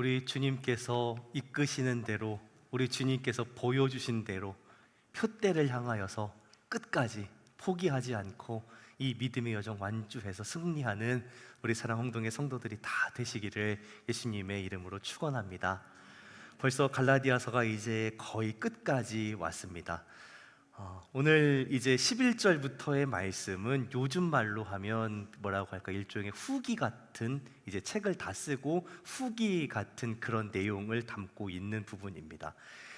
우리 주님께서 이끄시는 대로, 우리 주님께서 보여주신 대로 표대를 향하여서 끝까지 포기하지 않고 이 믿음의 여정 완주해서 승리하는 우리 사랑홍동의 성도들이 다 되시기를 예수님의 이름으로 축원합니다. 벌써 갈라디아서가 이제 거의 끝까지 왔습니다. 오늘 이제 11절부터의 말씀은 요즘 말로 하면 뭐라고 할까, 일종의 후기 같은, 이제 책을 다 쓰고 후기 같은 그런 내용을 담고 있는 부분입니다.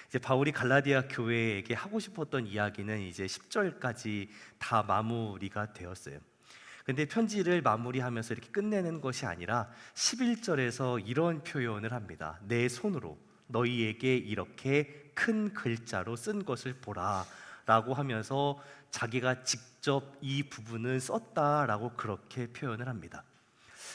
이제 바울이 갈라디아 교회에게 하고 싶었던 이야기는 이제 10절까지 다 마무리가 되었어요. 근데 편지를 마무리하면서 이렇게 끝내는 것이 아니라 11절에서 이런 표현을 합니다. 내 손으로 너희에게 이렇게 큰 글자로 쓴 것을 보라 라고 하면서 자기가 직접 이 부분을 썼다라고 그렇게 표현을 합니다.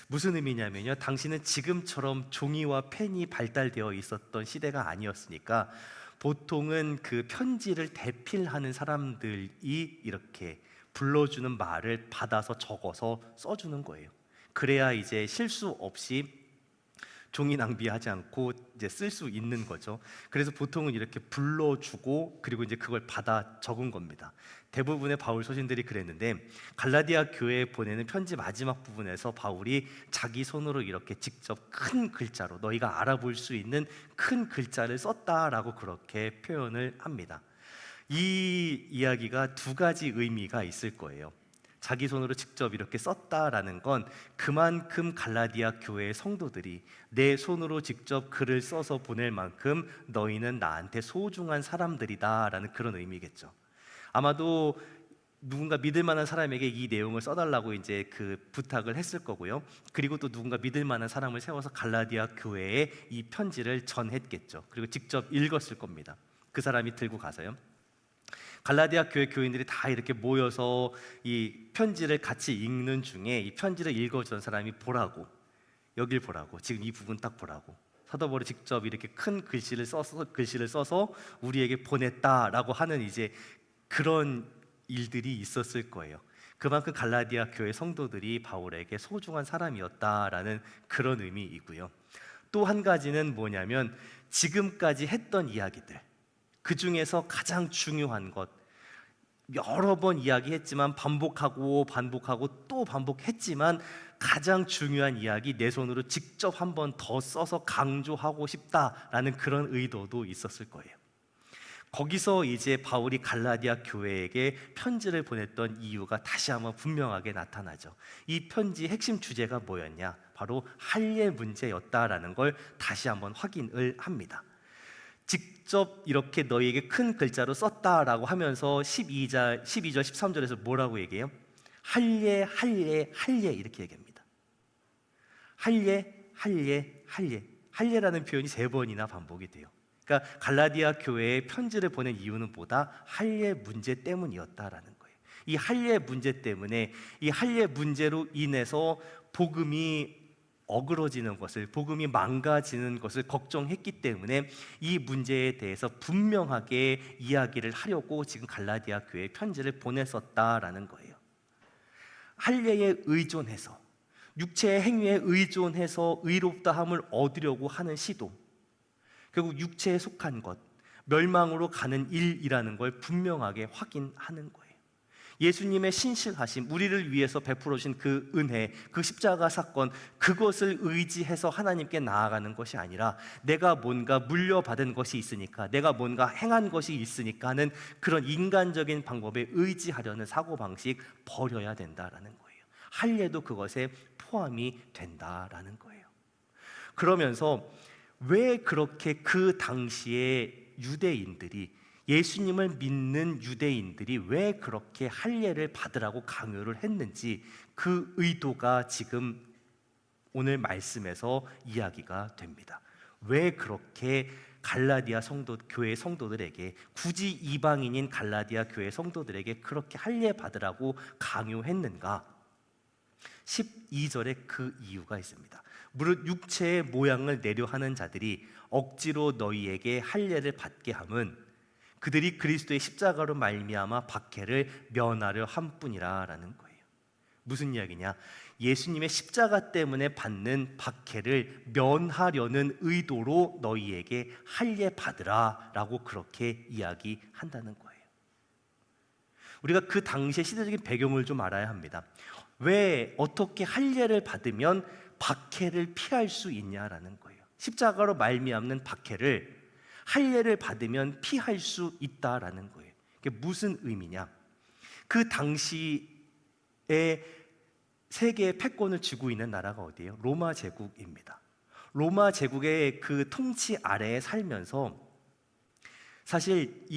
무슨 의미냐면요, 당신은 지금처럼 종이와 펜이 발달되어 있었던 시대가 아니었으니까 보통은 그 편지를 대필하는 사람들이 이렇게 불러주는 말을 받아서 적어서 써주는 거예요. 그래야 이제 실수 없이 종이 낭비하지 않고 이제 쓸 수 있는 거죠. 그래서 보통은 이렇게 불러주고 그리고 이제 그걸 받아 적은 겁니다. 대부분의 바울 서신들이 그랬는데 갈라디아 교회에 보내는 편지 마지막 부분에서 바울이 자기 손으로 이렇게 직접 큰 글자로 너희가 알아볼 수 있는 큰 글자를 썼다라고 그렇게 표현을 합니다. 이 이야기가 두 가지 의미가 있을 거예요. 자기 손으로 직접 이렇게 썼다라는 건 그만큼 갈라디아 교회의 성도들이 내 손으로 직접 글을 써서 보낼 만큼 너희는 나한테 소중한 사람들이다라는 그런 의미겠죠. 아마도 누군가 믿을 만한 사람에게 이 내용을 써달라고 이제 그 부탁을 했을 거고요. 그리고 또 누군가 믿을 만한 사람을 세워서 갈라디아 교회에 이 편지를 전했겠죠. 그리고 직접 읽었을 겁니다. 그 사람이 들고 가서요. 갈라디아 교회 교인들이 다 이렇게 모여서 이 편지를 같이 읽는 중에 이 편지를 읽어주던 사람이 보라고, 여길 보라고, 지금 이 부분 딱 보라고, 서더벌이 직접 이렇게 큰 글씨를 써서 우리에게 보냈다라고 하는 이제 그런 일들이 있었을 거예요. 그만큼 갈라디아 교회 성도들이 바울에게 소중한 사람이었다라는 그런 의미이고요. 또 한 가지는 뭐냐면 지금까지 했던 이야기들, 그 중에서 가장 중요한 것, 여러 번 이야기했지만 반복하고 또 반복했지만 가장 중요한 이야기, 내 손으로 직접 한 번 더 써서 강조하고 싶다라는 그런 의도도 있었을 거예요. 거기서 이제 바울이 갈라디아 교회에게 편지를 보냈던 이유가 다시 한번 분명하게 나타나죠. 이 편지의 핵심 주제가 뭐였냐? 바로 할례 문제였다라는 걸 다시 한번 확인을 합니다. 직접 이렇게 너희에게 큰 글자로 썼다라고 하면서 12절, 13절에서 뭐라고 얘기해요? 할례, 할례, 할례 이렇게 얘기합니다. 할례, 할례, 할례. 할례라는 표현이 3번이나 반복이 돼요. 그러니까 갈라디아 교회에 편지를 보낸 이유는 뭐다? 할례 문제 때문이었다라는 거예요. 이 할례 문제 때문에, 이 할례 문제로 인해서 복음이 어그러지는 것을, 복음이 망가지는 것을 걱정했기 때문에 이 문제에 대해서 분명하게 이야기를 하려고 지금 갈라디아 교회에 편지를 보냈었다라는 거예요. 할례에 의존해서, 육체의 행위에 의존해서 의롭다함을 얻으려고 하는 시도, 결국 육체에 속한 것, 멸망으로 가는 일이라는 걸 분명하게 확인하는 거예요. 예수님의 신실하심, 우리를 위해서 베풀어 주신 그 은혜, 그 십자가 사건, 그것을 의지해서 하나님께 나아가는 것이 아니라 내가 뭔가 물려받은 것이 있으니까, 내가 뭔가 행한 것이 있으니까 하는 그런 인간적인 방법에 의지하려는 사고방식 버려야 된다라는 거예요. 할례도 그것에 포함이 된다라는 거예요. 그러면서 왜 그렇게 그 당시에 유대인들이, 예수님을 믿는 유대인들이 왜 그렇게 할례를 받으라고 강요를 했는지, 그 의도가 지금 오늘 말씀에서 이야기가 됩니다. 왜 그렇게 갈라디아 교회 성도들에게, 굳이 이방인인 갈라디아 교회 성도들에게 그렇게 할례 받으라고 강요했는가? 12절에 그 이유가 있습니다. 무릇 육체의 모양을 내려 하는 자들이 억지로 너희에게 할례를 받게 함은 그들이 그리스도의 십자가로 말미암아 박해를 면하려 함뿐이라라는 거예요. 무슨 이야기냐? 예수님의 십자가 때문에 받는 박해를 면하려는 의도로 너희에게 할례 받으라 라고 그렇게 이야기한다는 거예요. 우리가 그 당시의 시대적인 배경을 좀 알아야 합니다. 왜 어떻게 할례를 받으면 박해를 피할 수 있냐라는 거예요. 십자가로 말미암는 박해를 할례를 받으면 피할 수 있다라는 거예요. 이게 무슨 의미냐? 그 당시에 세계의 패권을 쥐고 있는 나라가 어디예요? 로마 제국입니다. 로마 제국의 그 통치 아래에 살면서 사실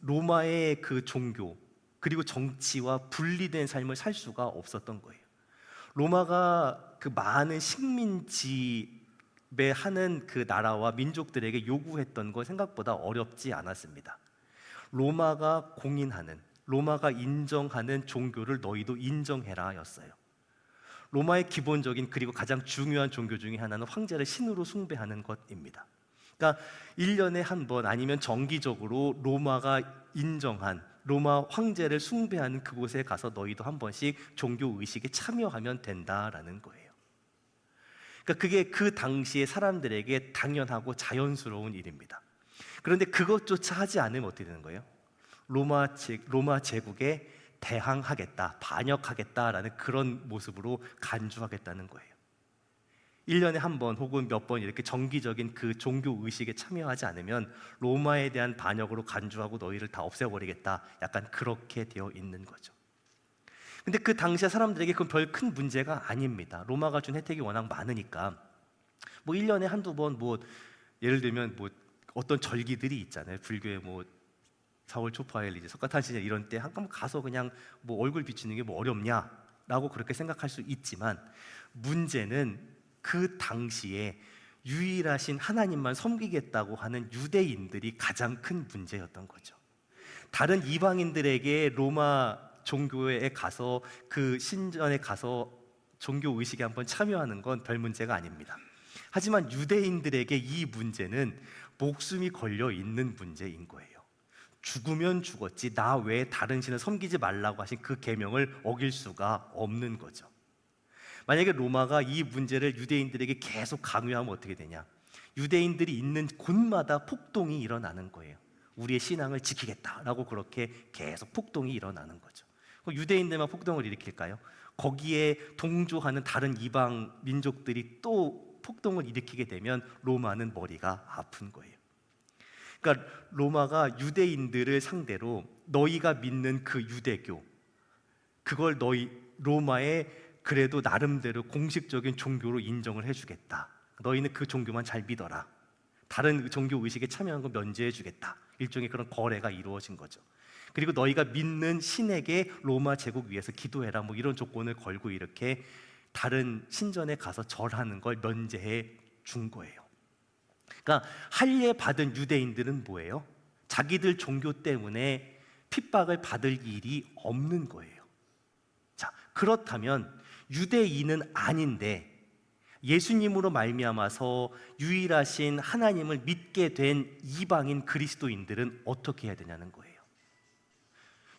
로마의 그 종교 그리고 정치와 분리된 삶을 살 수가 없었던 거예요. 로마가 그 많은 식민 지배하는 그 나라와 민족들에게 요구했던 건 생각보다 어렵지 않았습니다. 로마가 공인하는, 로마가 인정하는 종교를 너희도 인정해라 였어요. 로마의 기본적인 그리고 가장 중요한 종교 중에 하나는 황제를 신으로 숭배하는 것입니다. 그러니까 1년에 한 번 아니면 정기적으로 로마가 인정한 로마 황제를 숭배하는 그곳에 가서 너희도 한 번씩 종교 의식에 참여하면 된다라는 거예요. 그러니까 그게 그 당시의 사람들에게 당연하고 자연스러운 일입니다. 그런데 그것조차 하지 않으면 어떻게 되는 거예요? 로마 제국에 대항하겠다, 반역하겠다라는 그런 모습으로 간주하겠다는 거예요. 1년에 한 번 혹은 몇 번 이렇게 정기적인 그 종교 의식에 참여하지 않으면 로마에 대한 반역으로 간주하고 너희를 다 없애버리겠다, 약간 그렇게 되어 있는 거죠. 근데 그 당시에 사람들에게 그건 별 큰 문제가 아닙니다. 로마가 준 혜택이 워낙 많으니까 뭐 1년에 한두 번 뭐 예를 들면 뭐 어떤 절기들이 있잖아요. 불교에 뭐 4월 초파일 이제 석가탄신일 이런 때 한번 가서 그냥 뭐 얼굴 비치는 게 뭐 어렵냐라고 그렇게 생각할 수 있지만, 문제는 그 당시에 유일하신 하나님만 섬기겠다고 하는 유대인들이 가장 큰 문제였던 거죠. 다른 이방인들에게 로마 종교에 가서 그 신전에 가서 종교 의식에 한번 참여하는 건 별 문제가 아닙니다. 하지만 유대인들에게 이 문제는 목숨이 걸려 있는 문제인 거예요. 죽으면 죽었지 나 외에 다른 신을 섬기지 말라고 하신 그 계명을 어길 수가 없는 거죠. 만약에 로마가 이 문제를 유대인들에게 계속 강요하면 어떻게 되냐? 유대인들이 있는 곳마다 폭동이 일어나는 거예요. 우리의 신앙을 지키겠다라고 그렇게 계속 폭동이 일어나는 거죠. 유대인들만 폭동을 일으킬까요? 거기에 동조하는 다른 이방 민족들이 또 폭동을 일으키게 되면 로마는 머리가 아픈 거예요. 그러니까 로마가 유대인들을 상대로 너희가 믿는 그 유대교, 그걸 로마의 그래도 나름대로 공식적인 종교로 인정을 해주겠다. 너희는 그 종교만 잘 믿어라. 다른 종교 의식에 참여하는 거 면제해주겠다. 일종의 그런 거래가 이루어진 거죠. 그리고 너희가 믿는 신에게 로마 제국 위에서 기도해라. 뭐 이런 조건을 걸고 이렇게 다른 신전에 가서 절하는 걸 면제해 준 거예요. 그러니까 할례 받은 유대인들은 뭐예요? 자기들 종교 때문에 핍박을 받을 일이 없는 거예요. 자, 그렇다면 유대인은 아닌데 예수님으로 말미암아서 유일하신 하나님을 믿게 된 이방인 그리스도인들은 어떻게 해야 되냐는 거예요.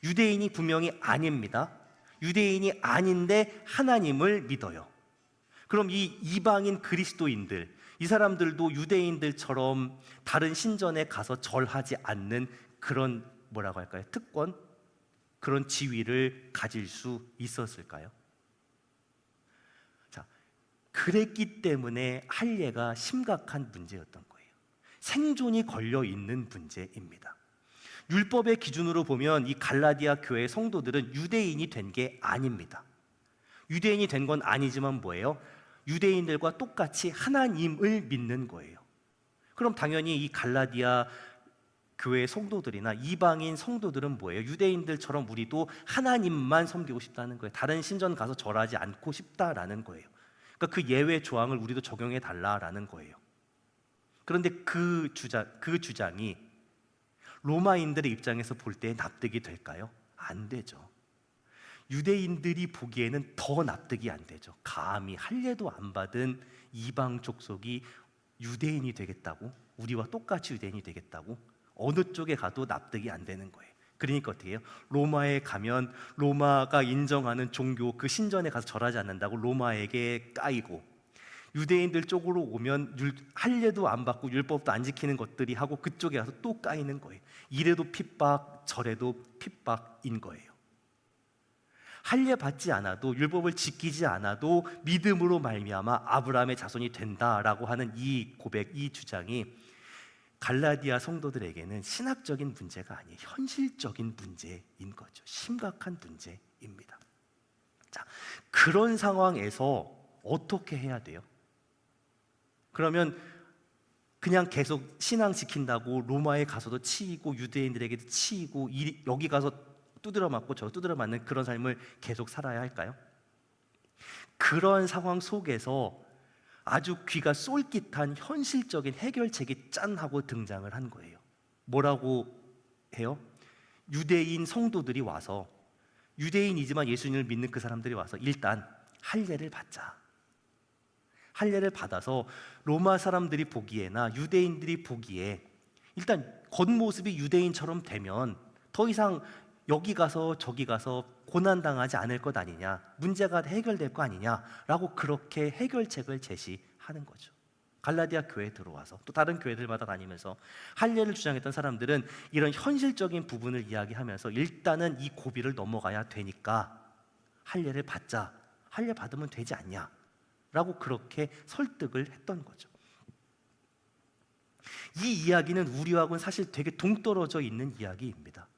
유대인이 분명히 아닙니다. 유대인이 아닌데 하나님을 믿어요. 그럼 이 이방인 그리스도인들, 이 사람들도 유대인들처럼 다른 신전에 가서 절하지 않는 그런 뭐라고 할까요? 특권? 그런 지위를 가질 수 있었을까요? 자, 그랬기 때문에 할례가 심각한 문제였던 거예요. 생존이 걸려 있는 문제입니다. 율법의 기준으로 보면 이 갈라디아 교회 성도들은 유대인이 된 게 아닙니다. 유대인이 된 건 아니지만 뭐예요? 유대인들과 똑같이 하나님을 믿는 거예요. 그럼 당연히 이 갈라디아 교회 성도들이나 이방인 성도들은 뭐예요? 유대인들처럼 우리도 하나님만 섬기고 싶다는 거예요. 다른 신전 가서 절하지 않고 싶다라는 거예요. 그러니까 그 예외 조항을 우리도 적용해 달라라는 거예요. 그런데 그 주장이 로마인들의 입장에서 볼 때 납득이 될까요? 안 되죠. 유대인들이 보기에는 더 납득이 안 되죠. 감히 할례도 안 받은 이방 족속이 유대인이 되겠다고? 우리와 똑같이 유대인이 되겠다고? 어느 쪽에 가도 납득이 안 되는 거예요. 그러니까 어떻게 해요? 로마에 가면 로마가 인정하는 종교 그 신전에 가서 절하지 않는다고 로마에게 까이고, 유대인들 쪽으로 오면 할례도 안 받고 율법도 안 지키는 것들이 하고 그쪽에 가서 또 까이는 거예요. 이래도 핍박, 저래도 핍박인 거예요. 할례 받지 않아도, 율법을 지키지 않아도 믿음으로 말미암아 아브라함의 자손이 된다라고 하는 이 고백, 이 주장이 갈라디아 성도들에게는 신학적인 문제가 아니에요. 현실적인 문제인 거죠. 심각한 문제입니다. 자, 그런 상황에서 어떻게 해야 돼요? 그러면 그냥 계속 신앙 지킨다고 로마에 가서도 치이고 유대인들에게도 치이고 여기 가서 두드려 맞고 저 두드려 맞는 그런 삶을 계속 살아야 할까요? 그런 상황 속에서 아주 귀가 쏠깃한 현실적인 해결책이 짠 하고 등장을 한 거예요. 뭐라고 해요? 유대인 성도들이 와서, 유대인이지만 예수님을 믿는 그 사람들이 와서 일단 할례를 받자. 할례를 받아서 로마 사람들이 보기에나 유대인들이 보기에 일단 겉모습이 유대인처럼 되면 더 이상 여기 가서 저기 가서 고난당하지 않을 것 아니냐, 문제가 해결될 거 아니냐라고 그렇게 해결책을 제시하는 거죠. 갈라디아 교회에 들어와서 또 다른 교회들마다 다니면서 할례를 주장했던 사람들은 이런 현실적인 부분을 이야기하면서 일단은 이 고비를 넘어가야 되니까 할례를 받자, 할례 받으면 되지 않냐 라고 그렇게 설득을 했던 거죠. 이 이야기는 우리하고는 사실 되게 동떨어져 있는 이야기입니다.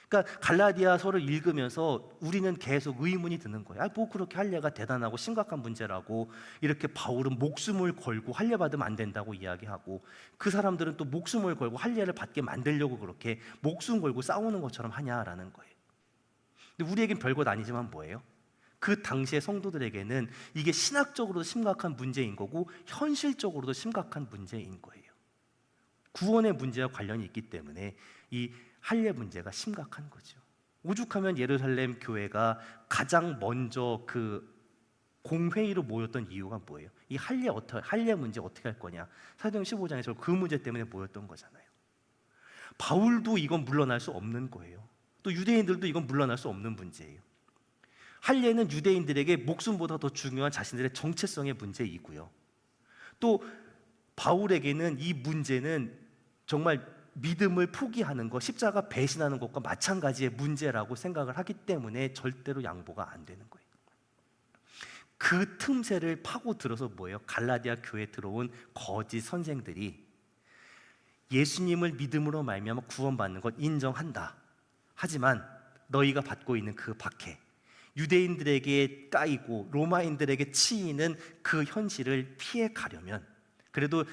그러니까 갈라디아서를 읽으면서 우리는 계속 의문이 드는 거예요. 뭐 그렇게 할례가 대단하고 심각한 문제라고 이렇게 바울은 목숨을 걸고 할례 받으면 안 된다고 이야기하고, 그 사람들은 또 목숨을 걸고 할례를 받게 만들려고 그렇게 목숨 걸고 싸우는 것처럼 하냐라는 거예요. 근데 우리에겐 별것 아니지만 뭐예요? 그 당시의 성도들에게는 이게 신학적으로도 심각한 문제인 거고 현실적으로도 심각한 문제인 거예요. 구원의 문제와 관련이 있기 때문에 이 할례 문제가 심각한 거죠. 오죽하면 예루살렘 교회가 가장 먼저 그 공회의로 모였던 이유가 뭐예요? 이 할례 문제 어떻게 할 거냐? 사도행 15장에서 그 문제 때문에 모였던 거잖아요. 바울도 이건 물러날 수 없는 거예요. 또 유대인들도 이건 물러날 수 없는 문제예요. 할례는 유대인들에게 목숨보다 더 중요한 자신들의 정체성의 문제이고요. 또 바울에게는 이 문제는 정말 믿음을 포기하는 것, 십자가 배신하는 것과 마찬가지의 문제라고 생각을 하기 때문에 절대로 양보가 안 되는 거예요. 그 틈새를 파고들어서 뭐예요? 갈라디아 교회에 들어온 거짓 선생들이 예수님을 믿음으로 말미암아 구원받는 것 인정한다. 하지만 너희가 받고 있는 그 박해, 유대인들에게 까이고 로마인들에게 치이는 그 현실을 피해 가려면, 그래도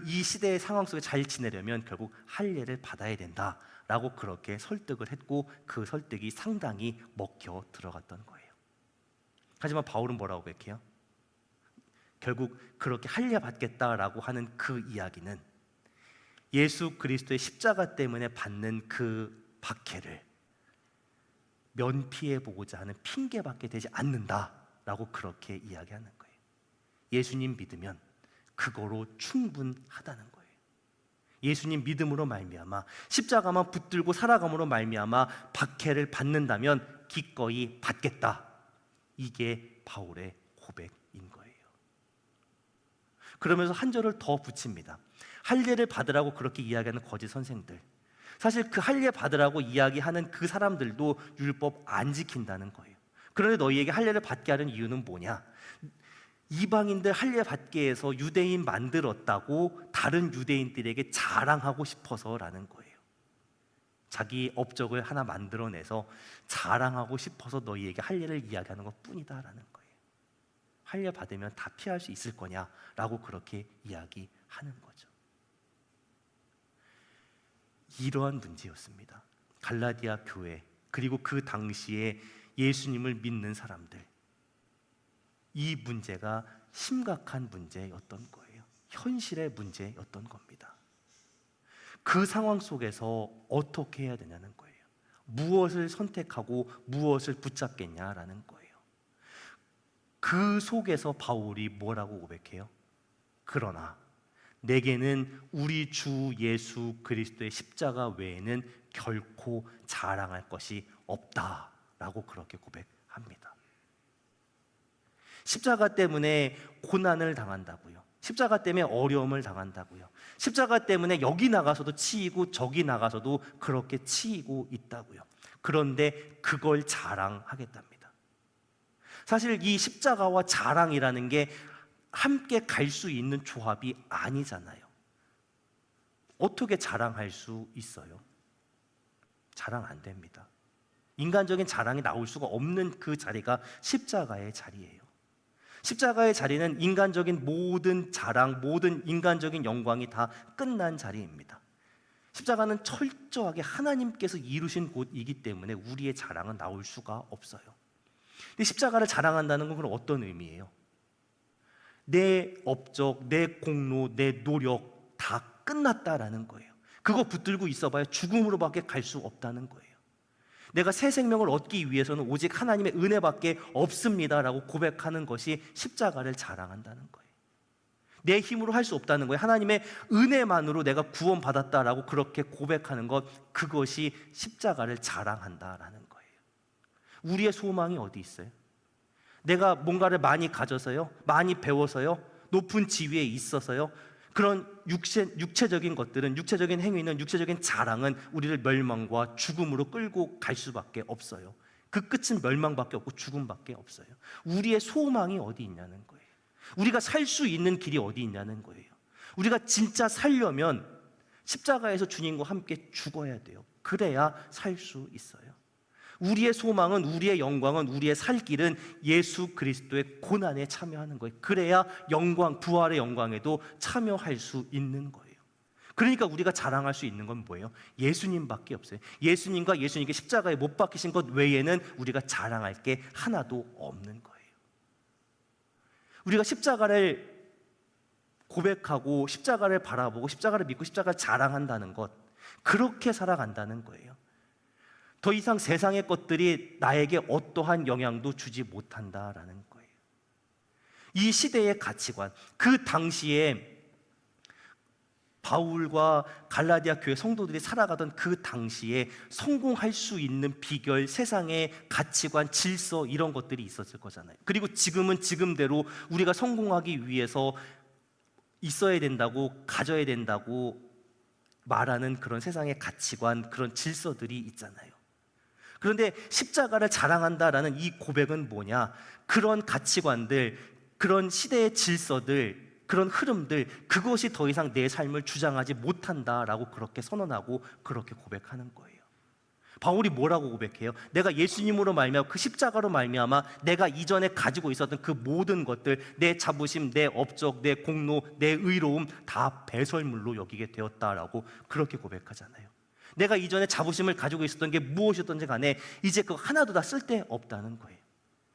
이 시대의 상황 속에 잘 지내려면 결국 할례를 받아야 된다라고 그렇게 설득을 했고, 그 설득이 상당히 먹혀 들어갔던 거예요. 하지만 바울은 뭐라고 고백해요? 결국 그렇게 할례 받겠다라고 하는 그 이야기는 예수 그리스도의 십자가 때문에 받는 그 박해를 면피해 보고자 하는 핑계밖에 되지 않는다라고 그렇게 이야기하는 거예요. 예수님 믿으면 그거로 충분하다는 거예요. 예수님 믿음으로 말미암아 십자가만 붙들고 살아감으로 말미암아 박해를 받는다면 기꺼이 받겠다. 이게 바울의 고백인 거예요. 그러면서 한 절을 더 붙입니다. 할례를 받으라고 그렇게 이야기하는 거짓 선생들, 사실 그 할례 받으라고 이야기하는 그 사람들도 율법 안 지킨다는 거예요. 그런데 너희에게 할례를 받게 하는 이유는 뭐냐? 이방인들 할례 받게 해서 유대인 만들었다고 다른 유대인들에게 자랑하고 싶어서라는 거예요. 자기 업적을 하나 만들어내서 자랑하고 싶어서 너희에게 할례를 이야기하는 것뿐이다라는 거예요. 할례 받으면 다 피할 수 있을 거냐라고 그렇게 이야기하는 거죠. 이러한 문제였습니다. 갈라디아 교회, 그리고 그 당시에 예수님을 믿는 사람들, 이 문제가 심각한 문제였던 거예요. 현실의 문제였던 겁니다. 그 상황 속에서 어떻게 해야 되냐는 거예요. 무엇을 선택하고 무엇을 붙잡겠냐라는 거예요. 그 속에서 바울이 뭐라고 고백해요? 그러나 내게는 우리 주 예수 그리스도의 십자가 외에는 결코 자랑할 것이 없다라고 그렇게 고백합니다. 십자가 때문에 고난을 당한다고요. 십자가 때문에 어려움을 당한다고요. 십자가 때문에 여기 나가서도 치이고 저기 나가서도 그렇게 치이고 있다고요. 그런데 그걸 자랑하겠답니다. 사실 이 십자가와 자랑이라는 게 함께 갈 수 있는 조합이 아니잖아요. 어떻게 자랑할 수 있어요? 자랑 안 됩니다. 인간적인 자랑이 나올 수가 없는 그 자리가 십자가의 자리예요. 십자가의 자리는 인간적인 모든 자랑, 모든 인간적인 영광이 다 끝난 자리입니다. 십자가는 철저하게 하나님께서 이루신 곳이기 때문에 우리의 자랑은 나올 수가 없어요. 근데 십자가를 자랑한다는 건 그럼 어떤 의미예요? 내 업적, 내 공로, 내 노력 다 끝났다라는 거예요. 그거 붙들고 있어봐야 죽음으로밖에 갈 수 없다는 거예요. 내가 새 생명을 얻기 위해서는 오직 하나님의 은혜밖에 없습니다라고 고백하는 것이 십자가를 자랑한다는 거예요. 내 힘으로 할 수 없다는 거예요. 하나님의 은혜만으로 내가 구원받았다라고 그렇게 고백하는 것, 그것이 십자가를 자랑한다라는 거예요. 우리의 소망이 어디 있어요? 내가 뭔가를 많이 가져서요, 많이 배워서요, 높은 지위에 있어서요, 그런 육체적인 것들은, 육체적인 행위는, 육체적인 자랑은 우리를 멸망과 죽음으로 끌고 갈 수밖에 없어요. 그 끝은 멸망밖에 없고 죽음밖에 없어요. 우리의 소망이 어디 있냐는 거예요. 우리가 살 수 있는 길이 어디 있냐는 거예요. 우리가 진짜 살려면 십자가에서 주님과 함께 죽어야 돼요. 그래야 살 수 있어요. 우리의 소망은, 우리의 영광은, 우리의 살 길은 예수 그리스도의 고난에 참여하는 거예요. 그래야 영광, 부활의 영광에도 참여할 수 있는 거예요. 그러니까 우리가 자랑할 수 있는 건 뭐예요? 예수님밖에 없어요. 예수님과 예수님께 십자가에 못 박히신 것 외에는 우리가 자랑할 게 하나도 없는 거예요. 우리가 십자가를 고백하고 십자가를 바라보고 십자가를 믿고 십자가를 자랑한다는 것, 그렇게 살아간다는 거예요. 더 이상 세상의 것들이 나에게 어떠한 영향도 주지 못한다라는 거예요. 이 시대의 가치관, 그 당시에 바울과 갈라디아 교회 성도들이 살아가던 그 당시에 성공할 수 있는 비결, 세상의 가치관, 질서, 이런 것들이 있었을 거잖아요. 그리고 지금은 지금대로 우리가 성공하기 위해서 있어야 된다고, 가져야 된다고 말하는 그런 세상의 가치관, 그런 질서들이 있잖아요. 그런데 십자가를 자랑한다라는 이 고백은 뭐냐? 그런 가치관들, 그런 시대의 질서들, 그런 흐름들, 그것이 더 이상 내 삶을 주장하지 못한다라고 그렇게 선언하고 그렇게 고백하는 거예요. 바울이 뭐라고 고백해요? 내가 예수님으로 말미암아, 그 십자가로 말미암아 내가 이전에 가지고 있었던 그 모든 것들, 내 자부심, 내 업적, 내 공로, 내 의로움 다 배설물로 여기게 되었다라고 그렇게 고백하잖아요. 내가 이전에 자부심을 가지고 있었던 게 무엇이었던지 간에 이제 그거 하나도 다 쓸데없다는 거예요.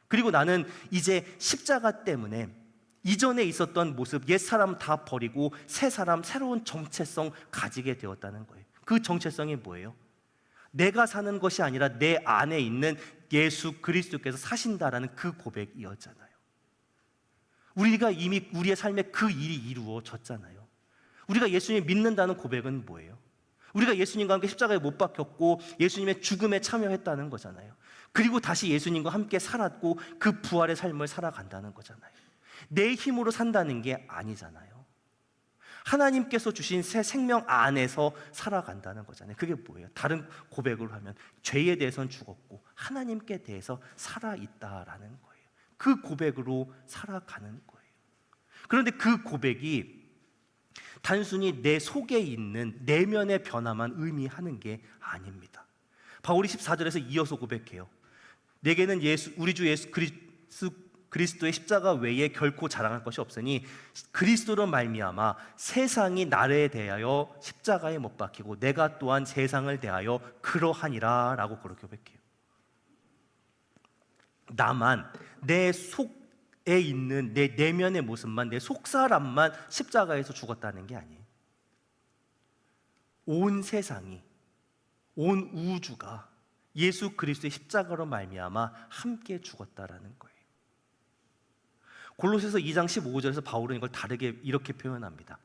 그리고 나는 이제 십자가 때문에 이전에 있었던 모습, 옛사람 다 버리고 새 사람, 새로운 정체성 가지게 되었다는 거예요. 그 정체성이 뭐예요? 내가 사는 것이 아니라 내 안에 있는 예수 그리스도께서 사신다라는 그 고백이었잖아요. 우리가 이미 우리의 삶에 그 일이 이루어졌잖아요. 우리가 예수님 믿는다는 고백은 뭐예요? 우리가 예수님과 함께 십자가에 못 박혔고 예수님의 죽음에 참여했다는 거잖아요. 그리고 다시 예수님과 함께 살았고 그 부활의 삶을 살아간다는 거잖아요. 내 힘으로 산다는 게 아니잖아요. 하나님께서 주신 새 생명 안에서 살아간다는 거잖아요. 그게 뭐예요? 다른 고백으로 하면 죄에 대해서는 죽었고 하나님께 대해서 살아있다라는 거예요. 그 고백으로 살아가는 거예요. 그런데 그 고백이 단순히 내 속에 있는 내면의 변화만 의미하는 게 아닙니다. 바울이 14절에서 이어서 고백해요. 내게는 우리 주 예수 그리스도의 십자가 외에 결코 자랑할 것이 없으니 그리스도로 말미암아 세상이 나를 대하여 십자가에 못 박히고 내가 또한 세상을 대하여 그러하니라 라고 그렇게 고백해요. 나만, 내 속에 있는 내 내면의 모습만, 내 속사람만 십자가에서 죽었다는 게 아니에요. 온 세상이, 온 우주가 예수 그리스도의 십자가로 말미암아 함께 죽었다라는 거예요. 골로새서 2장 15절에서 바울은 이걸 다르게 이렇게 표현합니다.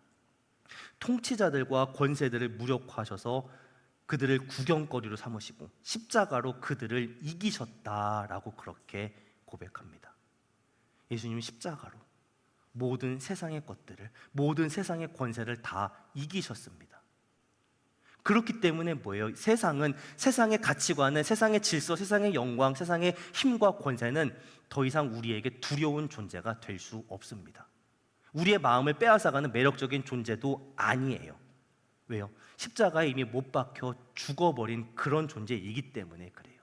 통치자들과 권세들을 무력화하셔서 그들을 구경거리로 삼으시고 십자가로 그들을 이기셨다라고 그렇게 고백합니다. 예수님은 십자가로 모든 세상의 것들을, 모든 세상의 권세를 다 이기셨습니다. 그렇기 때문에 뭐예요? 세상은, 세상의 가치관은, 세상의 질서, 세상의 영광, 세상의 힘과 권세는 더 이상 우리에게 두려운 존재가 될 수 없습니다. 우리의 마음을 빼앗아가는 매력적인 존재도 아니에요. 왜요? 십자가에 이미 못 박혀 죽어버린 그런 존재이기 때문에 그래요.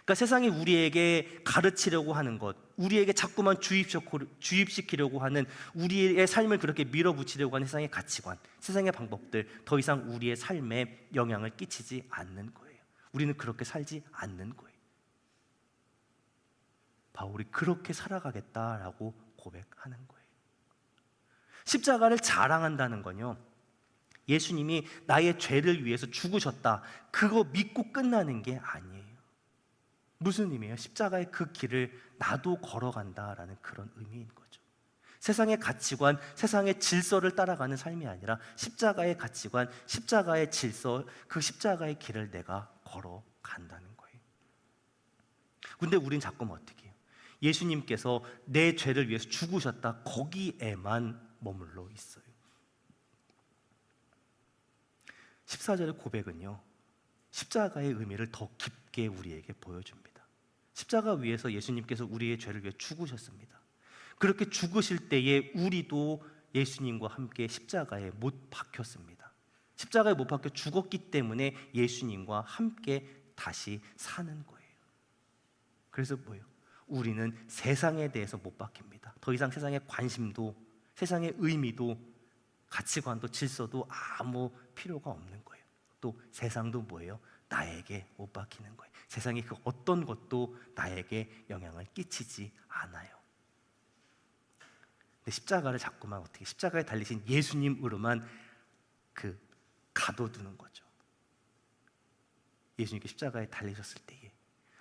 그러니까 세상이 우리에게 가르치려고 하는 것, 우리에게 자꾸만 주입시키려고 하는, 우리의 삶을 그렇게 밀어붙이려고 하는 세상의 가치관, 세상의 방법들, 더 이상 우리의 삶에 영향을 끼치지 않는 거예요. 우리는 그렇게 살지 않는 거예요. 바울이 그렇게 살아가겠다라고 고백하는 거예요. 십자가를 자랑한다는 건요, 예수님이 나의 죄를 위해서 죽으셨다, 그거 믿고 끝나는 게 아니에요. 무슨 의미예요? 십자가의 그 길을 나도 걸어간다라는 그런 의미인 거죠. 세상의 가치관, 세상의 질서를 따라가는 삶이 아니라 십자가의 가치관, 십자가의 질서, 그 십자가의 길을 내가 걸어간다는 거예요. 근데 우린 자꾸만 어떻게 해요? 예수님께서 내 죄를 위해서 죽으셨다, 거기에만 머물러 있어요. 14절의 고백은요, 십자가의 의미를 더 깊게 우리에게 보여줍니다. 십자가 위에서 예수님께서 우리의 죄를 위해 죽으셨습니다. 그렇게 죽으실 때에 우리도 예수님과 함께 십자가에 못 박혔습니다. 십자가에 못 박혀 죽었기 때문에 예수님과 함께 다시 사는 거예요. 그래서 뭐예요? 우리는 세상에 대해서 못 박힙니다. 더 이상 세상의 관심도, 세상의 의미도, 가치관도, 질서도 아무 필요가 없는 거예요. 또 세상도 뭐예요? 나에게 못 박히는 거예요. 세상의 그 어떤 것도 나에게 영향을 끼치지 않아요. 근데 십자가를 자꾸만 어떻게, 십자가에 달리신 예수님으로만 그 가둬두는 거죠. 예수님께 십자가에 달리셨을 때에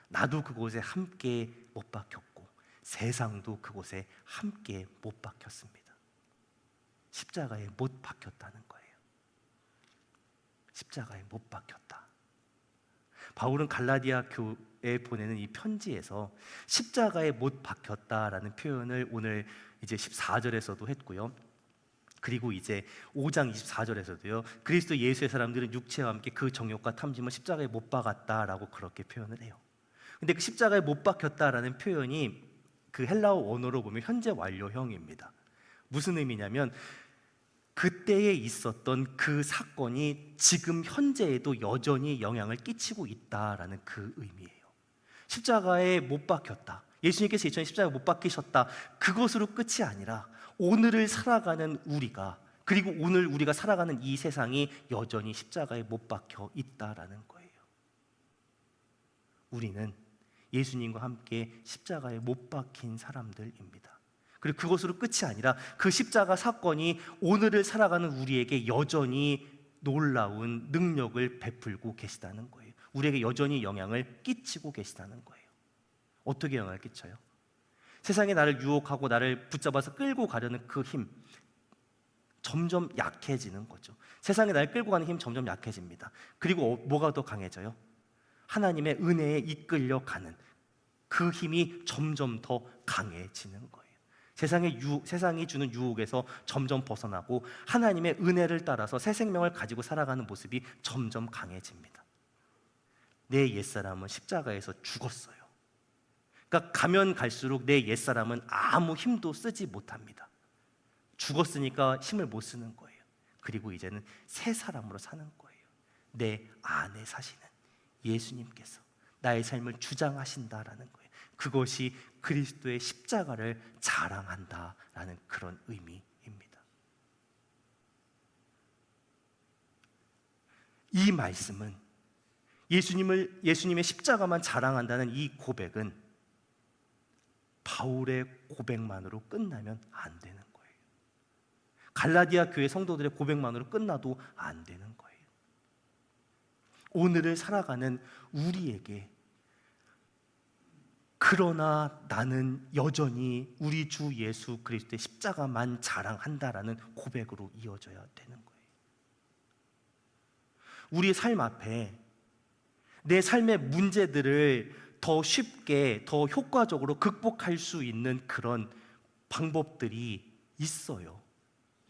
나도 그곳에 함께 못 박혔고 세상도 그곳에 함께 못 박혔습니다. 십자가에 못 박혔다는 거예요. 십자가에 못 박혔다. 바울은 갈라디아 교회에 보내는 이 편지에서 십자가에 못 박혔다라는 표현을 오늘 이제 14절에서도 했고요. 그리고 이제 5장 24절에서도요. 그리스도 예수의 사람들은 육체와 함께 그 정욕과 탐심을 십자가에 못 박았다라고 그렇게 표현을 해요. 근데 그 십자가에 못 박혔다라는 표현이 그 헬라어 원어로 보면 현재 완료형입니다. 무슨 의미냐면 그때에 있었던 그 사건이 지금 현재에도 여전히 영향을 끼치고 있다라는 그 의미예요. 십자가에 못 박혔다, 예수님께서 2000년 십자가에 못 박히셨다, 그것으로 끝이 아니라 오늘을 살아가는 우리가, 그리고 오늘 우리가 살아가는 이 세상이 여전히 십자가에 못 박혀 있다라는 거예요. 우리는 예수님과 함께 십자가에 못 박힌 사람들입니다. 그리고 그것으로 끝이 아니라 그 십자가 사건이 오늘을 살아가는 우리에게 여전히 놀라운 능력을 베풀고 계시다는 거예요. 우리에게 여전히 영향을 끼치고 계시다는 거예요. 어떻게 영향을 끼쳐요? 세상에 나를 유혹하고 나를 붙잡아서 끌고 가려는 그 힘, 점점 약해지는 거죠. 세상에 나를 끌고 가는 힘 점점 약해집니다. 그리고 뭐가 더 강해져요? 하나님의 은혜에 이끌려가는 그 힘이 점점 더 강해지는 거예요. 세상이 주는 유혹에서 점점 벗어나고 하나님의 은혜를 따라서 새 생명을 가지고 살아가는 모습이 점점 강해집니다. 내 옛사람은 십자가에서 죽었어요. 그러니까 가면 갈수록 내 옛사람은 아무 힘도 쓰지 못합니다. 죽었으니까 힘을 못 쓰는 거예요. 그리고 이제는 새 사람으로 사는 거예요. 내 안에 사시는 예수님께서 나의 삶을 주장하신다라는 거예요. 그것이 그리스도의 십자가를 자랑한다라는 그런 의미입니다. 이 말씀은 예수님의 십자가만 자랑한다는 이 고백은 바울의 고백만으로 끝나면 안 되는 거예요. 갈라디아 교회 성도들의 고백만으로 끝나도 안 되는 거예요. 오늘을 살아가는 우리에게 그러나 나는 여전히 우리 주 예수 그리스도의 십자가만 자랑한다라는 고백으로 이어져야 되는 거예요. 우리의 삶 앞에 내 삶의 문제들을 더 쉽게, 더 효과적으로 극복할 수 있는 그런 방법들이 있어요.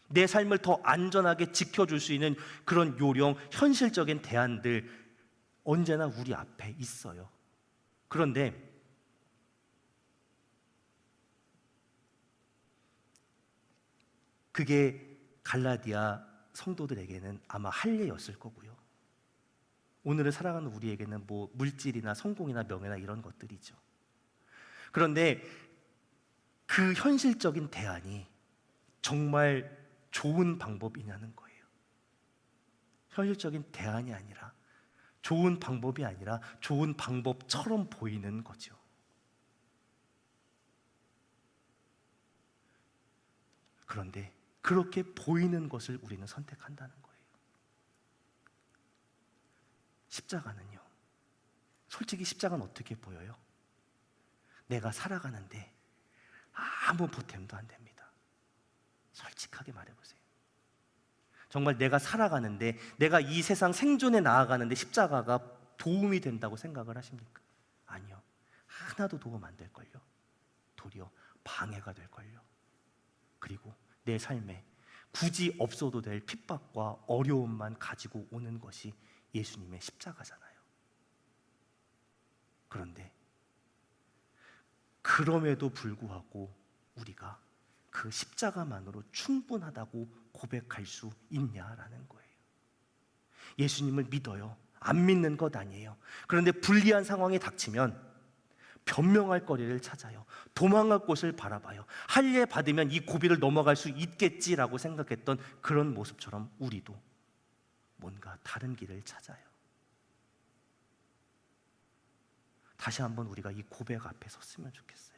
내 삶을 더 안전하게 지켜줄 수 있는 그런 요령, 현실적인 대안들 언제나 우리 앞에 있어요. 그런데 그게 갈라디아 성도들에게는 아마 할례였을 거고요. 오늘을 살아가는 우리에게는 뭐 물질이나 성공이나 명예나 이런 것들이죠. 그런데 그 현실적인 대안이 정말 좋은 방법이냐는 거예요. 현실적인 대안이 아니라, 좋은 방법이 아니라 좋은 방법처럼 보이는 거죠. 그런데 그렇게 보이는 것을 우리는 선택한다는 거예요. 십자가는요, 솔직히 십자가는 어떻게 보여요? 내가 살아가는데 아무 보탬도 안 됩니다. 솔직하게 말해보세요. 정말 내가 살아가는데, 내가 이 세상 생존에 나아가는데 십자가가 도움이 된다고 생각을 하십니까? 아니요. 하나도 도움 안 될걸요. 도리어 방해가 될걸요. 그리고 내 삶에 굳이 없어도 될 핍박과 어려움만 가지고 오는 것이 예수님의 십자가잖아요. 그런데 그럼에도 불구하고 우리가 그 십자가만으로 충분하다고 고백할 수 있냐라는 거예요. 예수님을 믿어요. 안 믿는 것 아니에요. 그런데 불리한 상황이 닥치면 변명할 거리를 찾아요. 도망갈 곳을 바라봐요. 할례 받으면 이 고비를 넘어갈 수 있겠지라고 생각했던 그런 모습처럼 우리도 뭔가 다른 길을 찾아요. 다시 한번 우리가 이 고백 앞에 섰으면 좋겠어요.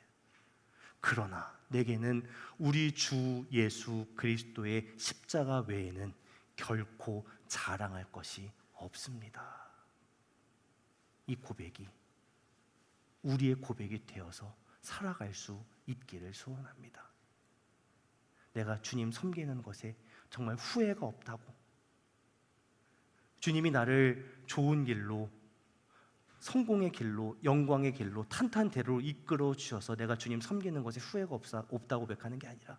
그러나 내게는 우리 주 예수 그리스도의 십자가 외에는 결코 자랑할 것이 없습니다. 이 고백이 우리의 고백이 되어서 살아갈 수 있기를 소원합니다. 내가 주님 섬기는 것에 정말 후회가 없다고, 주님이 나를 좋은 길로, 성공의 길로, 영광의 길로, 탄탄대로 이끌어 주셔서 내가 주님 섬기는 것에 후회가 없다고 고백하는 게 아니라,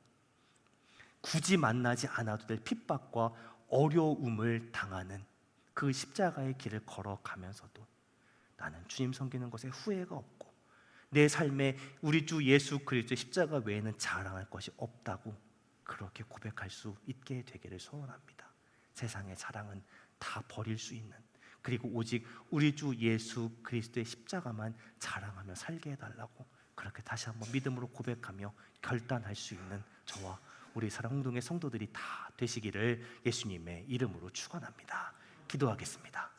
굳이 만나지 않아도 될 핍박과 어려움을 당하는 그 십자가의 길을 걸어가면서도 나는 주님 섬기는 것에 후회가 없고, 내 삶에 우리 주 예수 그리스도의 십자가 외에는 자랑할 것이 없다고 그렇게 고백할 수 있게 되기를 소원합니다. 세상의 자랑은 다 버릴 수 있는, 그리고 오직 우리 주 예수 그리스도의 십자가만 자랑하며 살게 해달라고 그렇게 다시 한번 믿음으로 고백하며 결단할 수 있는 저와 우리 사랑홍동의 성도들이 다 되시기를 예수님의 이름으로 축원합니다. 기도하겠습니다.